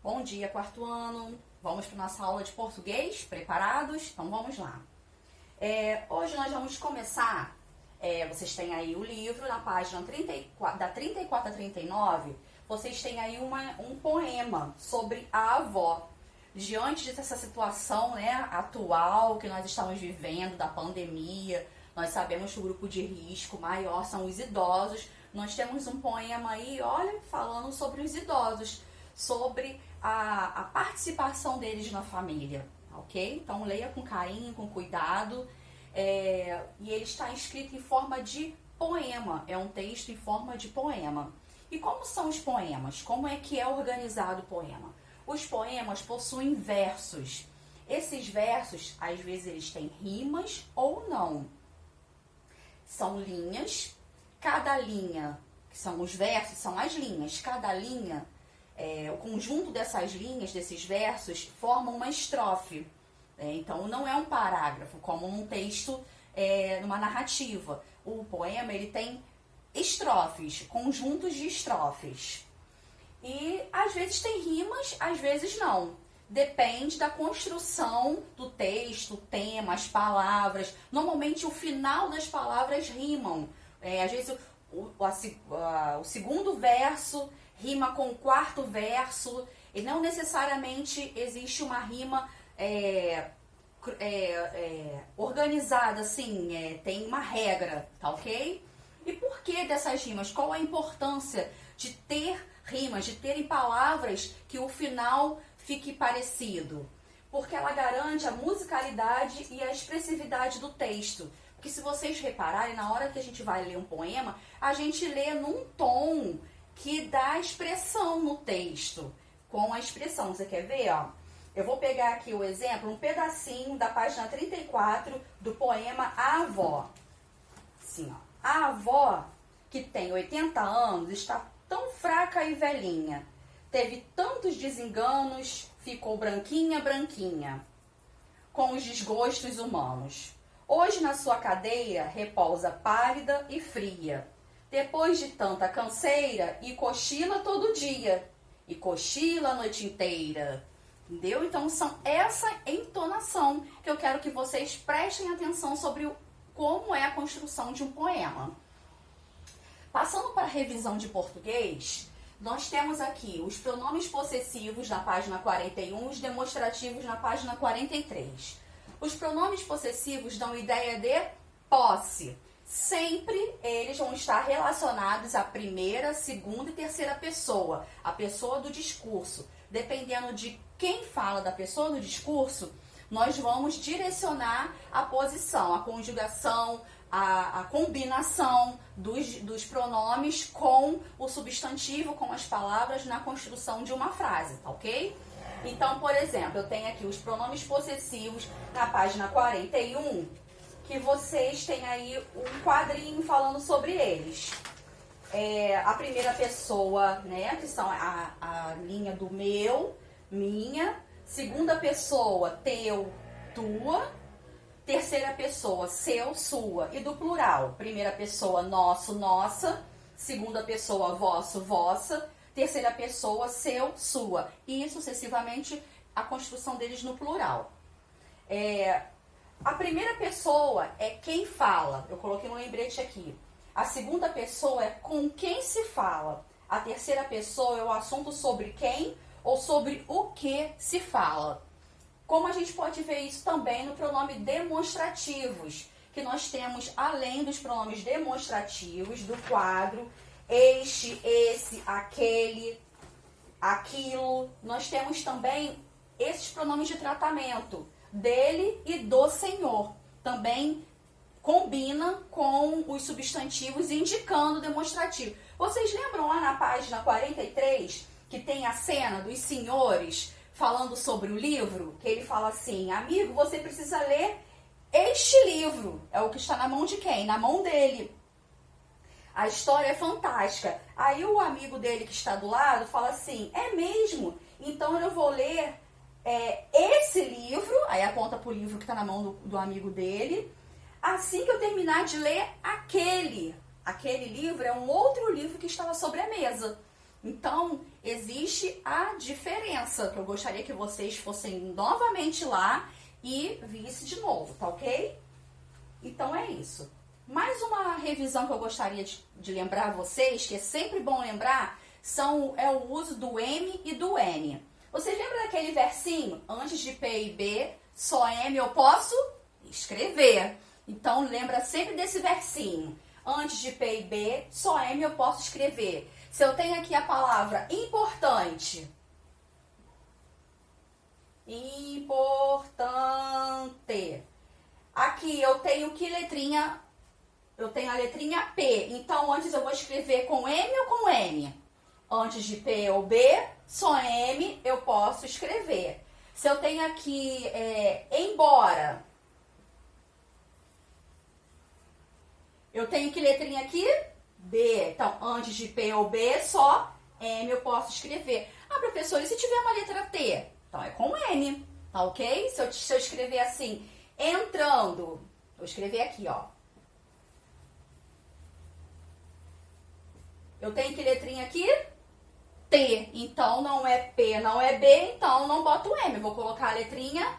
Bom dia, quarto ano. Vamos para nossa aula de português? Preparados? Então vamos lá. Hoje nós vamos começar. Vocês têm aí o livro na página 34, da 34 a 39. Vocês têm aí um poema sobre a avó. Diante dessa situação, né, atual que nós estamos vivendo, da pandemia, nós sabemos que o grupo de risco maior são os idosos. Nós temos um poema aí, olha, falando sobre os idosos, sobre a participação deles na família, ok? Então leia com carinho, com cuidado. E ele está escrito em forma de poema, é um texto em forma de poema. E como são os poemas? Como é que é organizado o poema? Os poemas possuem versos. Esses versos, às vezes, eles têm rimas ou não. São linhas. Cada linha, que são os versos, são as linhas. Cada linha, o conjunto dessas linhas, desses versos, forma uma estrofe. Então, não é um parágrafo, como num texto, numa narrativa. O poema, ele tem estrofes, conjuntos de estrofes. E às vezes tem rimas, às vezes não. Depende da construção do texto, tema, as palavras. Normalmente o final das palavras rimam. Às vezes o segundo verso rima com o quarto verso. E não necessariamente existe uma rima organizada, assim, tem uma regra, tá ok? E por que dessas rimas? Qual a importância de ter rimas, de terem palavras que o final fique parecido? Porque ela garante a musicalidade e a expressividade do texto. Porque se vocês repararem, na hora que a gente vai ler um poema, a gente lê num tom que dá expressão no texto. Com a expressão, você quer ver? Ó? Eu vou pegar aqui o exemplo, um pedacinho da página 34 do poema A Avó. Assim, ó. A avó, que tem 80 anos, está tão fraca e velhinha. Teve tantos desenganos, ficou branquinha, branquinha, com os desgostos humanos. Hoje na sua cadeira repousa pálida e fria, depois de tanta canseira, e cochila todo dia, e cochila a noite inteira. Entendeu? Então, são essa entonação que eu quero que vocês prestem atenção sobre como é a construção de um poema. Passando para a revisão de português, nós temos aqui os pronomes possessivos na página 41, os demonstrativos na página 43. Os pronomes possessivos dão ideia de posse. Sempre eles vão estar relacionados à primeira, segunda e terceira pessoa, a pessoa do discurso. Dependendo de quem fala da pessoa do discurso, nós vamos direcionar a posição, a conjugação, a combinação dos pronomes com o substantivo, com as palavras na construção de uma frase, tá ok? Então, por exemplo, eu tenho aqui os pronomes possessivos na página 41, que vocês têm aí um quadrinho falando sobre eles. A primeira pessoa, né, que são a linha do meu, minha. Segunda pessoa, teu, tua. Terceira pessoa, seu, sua. E do plural, primeira pessoa, nosso, nossa. Segunda pessoa, vosso, vossa. Terceira pessoa, seu, sua. E sucessivamente a construção deles no plural. A primeira pessoa é quem fala. Eu coloquei um lembrete aqui. A segunda pessoa é com quem se fala. A terceira pessoa é o assunto sobre quem ou sobre o que se fala. Como a gente pode ver isso também no pronome demonstrativos, que nós temos, além dos pronomes demonstrativos do quadro, este, esse, aquele, aquilo, nós temos também esses pronomes de tratamento, dele e do senhor. Também combina com os substantivos indicando o demonstrativo. Vocês lembram lá na página 43 que tem a cena dos senhores falando sobre o livro? Que ele fala assim: amigo, você precisa ler este livro. É o que está na mão de quem? Na mão dele. A história é fantástica. Aí o amigo dele que está do lado fala assim: é mesmo? Então eu vou ler esse livro. Aí aponta para o livro que está na mão do amigo dele. Assim que eu terminar de ler aquele livro, é um outro livro que estava sobre a mesa. Então, existe a diferença, que eu gostaria que vocês fossem novamente lá e vissem de novo, tá ok? Então, é isso. Mais uma revisão que eu gostaria de lembrar vocês, que é sempre bom lembrar, é o uso do M e do N. Vocês lembram daquele versinho? Antes de P e B, só M eu posso escrever. Então, lembra sempre desse versinho. Antes de P e B, só M eu posso escrever. Se eu tenho aqui a palavra importante, importante. Aqui eu tenho que letrinha? Eu tenho a letrinha P. Então, antes eu vou escrever com M ou com N? Antes de P ou B, só M eu posso escrever. Se eu tenho aqui embora, eu tenho que letrinha aqui? B. Então, antes de P ou B, só M eu posso escrever. Ah, professor, e se tiver uma letra T? Então, é com N, tá ok? Se eu escrever assim, entrando, vou escrever aqui, ó. Eu tenho que letrinha aqui? T. Então, não é P, não é B, então não boto M. Eu vou colocar a letrinha